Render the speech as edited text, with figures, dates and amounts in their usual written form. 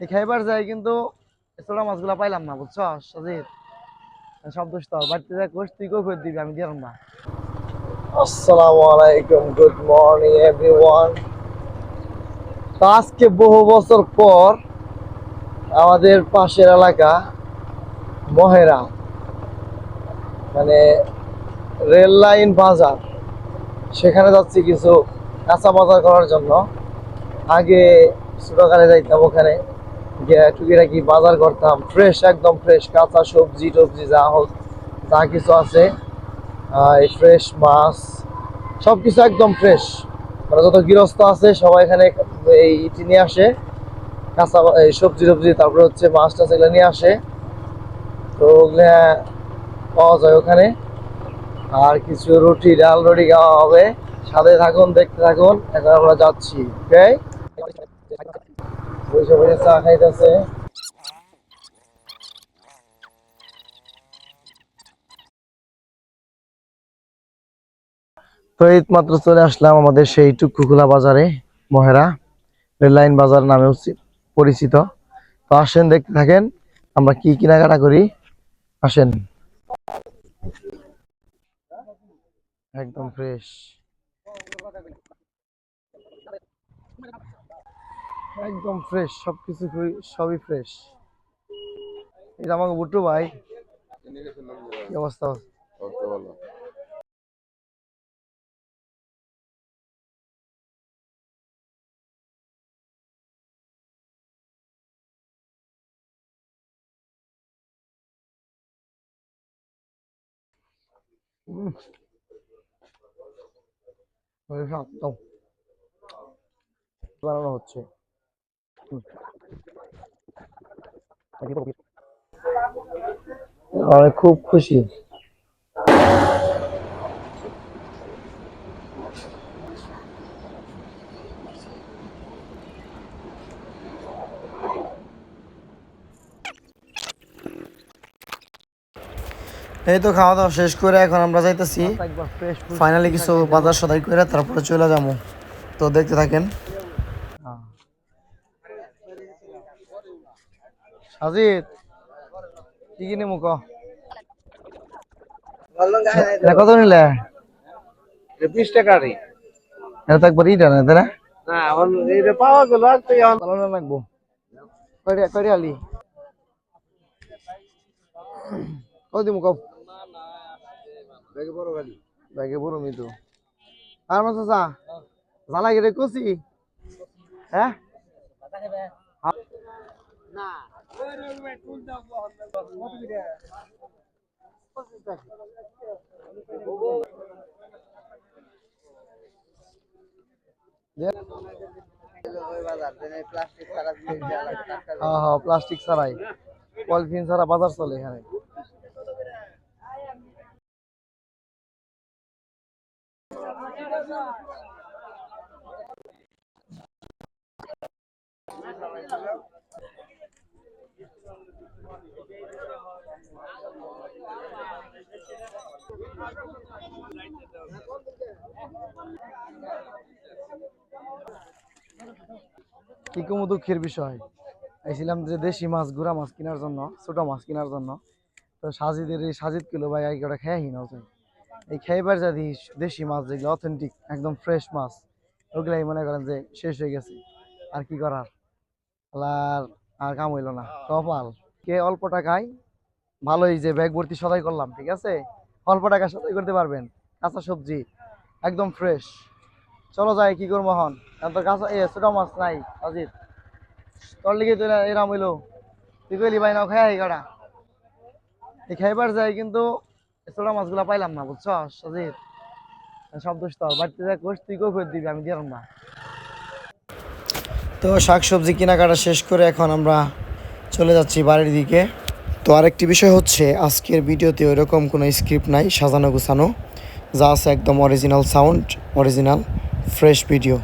এই খাইবার যাই কিন্তু ছোট মাছগুলা পাইলাম না, বুঝছো সজিত? সব দোষ তো বাড়িতে যাই কোষ তুই কই দিবি, আমি দিলাম না। আসসালামু আলাইকুম, গুড মর্নিং এভরিওয়ান। তো আজকে বহু বছর পর আমাদের পাশের এলাকা মহেরা, মানে রেল লাইন বাজার, সেখানে যাচ্ছি কিছু কাঁচা বাজার করার জন্য। আগে ছোটকালে যাইতাম ওখানে, গিয়ে টুকিটাকি বাজার করতাম, ফ্রেশ একদম ফ্রেশ কাঁচা সবজি টবজি যা হোক যা কিছু আছে, ফ্রেশ মাছ সবকিছু একদম ফ্রেশ। মানে যত গৃহস্থ আছে সবাই এখানে এই ইটি নিয়ে আসে, কাঁচা এই সবজি টবজি, তারপরে হচ্ছে মাছ টাছ এগুলো নিয়ে আসে। তো ওগুলো পাওয়া যায় ওখানে। আর কিছু রুটি ডাল রুটি খাওয়া হবে। সাথে থাকুন, দেখতে থাকুন। এখন আমরা যাচ্ছি। ওকে, বসে বসে চা খাইতেছে। তো এই মাত্র চলে আসলাম আমাদের সেই টুকুখোলা বাজারে, মহেরা রেললাইন বাজার নামে পরিচিত। তো আসেন, দেখতে থাকেন আমরা কি কেনাকাটা করি। আসেন। একদম ফ্রেশ, একদম ফ্রেশ সবকিছু, সবই ফ্রেশ। এটা আমাকে বুট্টু ভাই, কি অবস্থা? উম, একদম বানানো হচ্ছে। আমি খুব খুশি। এই তো খাওয়া দাওয়া শেষ করে এখন আমরা যাইতেছি ফাইনালি কিছু বাজার সদাই করে তারপরে চলে যাবো। তো দেখতে থাকেন। সাজিদ, কি কিনে মুখ কত নিলে? 20 টাকারই। এটা তো একবার ইটা না, তাই না? না এখন এইটা পাওয়া গেল আর তো এখন ভালো না লাগবো। কয়টা কয়টা আলি কত দিমু কব? দেখে বড় গাড়ি। ব্যাগে বড় মিতু আর মাছ চা জ্বালা গেলে কষি। হ্যাঁ না হ্যাঁ হ্যাঁ, প্লাস্টিক ছাড়াই, পলিথিন ছাড়া বাজার চলে এখানে। কি কম দুঃখের বিষয়, আইছিলাম যে দেশি মাছ গুড়া মাছ কেনার জন্য, ছোট মাছ কেনার জন্য। তো সাজিদের এই সাজিদ কিলো ভাই এই কটা খেয়াই না। এই খাইবার যদি দেশি মাছ যেগুলো অথেন্টিক একদম ফ্রেশ মাছ, ওগুলাই মনে করেন যে শেষ হয়ে গেছে। আর কি করার, আর আর কাম হইলো না, কপাল। কে অল্প টাকায় ভালোই যে ব্যাগ ভর্তি সদাই করলাম, ঠিক আছে? অল্প টাকা সদাই করতে পারবেন, কাঁচা সবজি একদম ফ্রেশ। চলো যাই, কি করবো এখন? এখন তো কাঁচা ছোট মাছ নাই অজিত, তোর লিগে তো এরাম হইলো। তুই কইলি ভাই নাও খাই কটা, এই খাইবার যাই কিন্তু ছোট মাছগুলা পাইলাম না, বুঝছো সজিত? সব দোষ তো বাড়িতে যাই কোষ তুই কই দিবি, আমি দিলাম না। তো শাকসবজি কেনাকাটা শেষ করে এখন আমরা চলে যাচ্ছি বাড়ির দিকে। তো আরেকটি বিষয় হচ্ছে, আজকের ভিডিওতে ওইরকম কোনো স্ক্রিপ্ট নাই, সাজানো গুছানো যা আছে একদম original sound, original fresh video.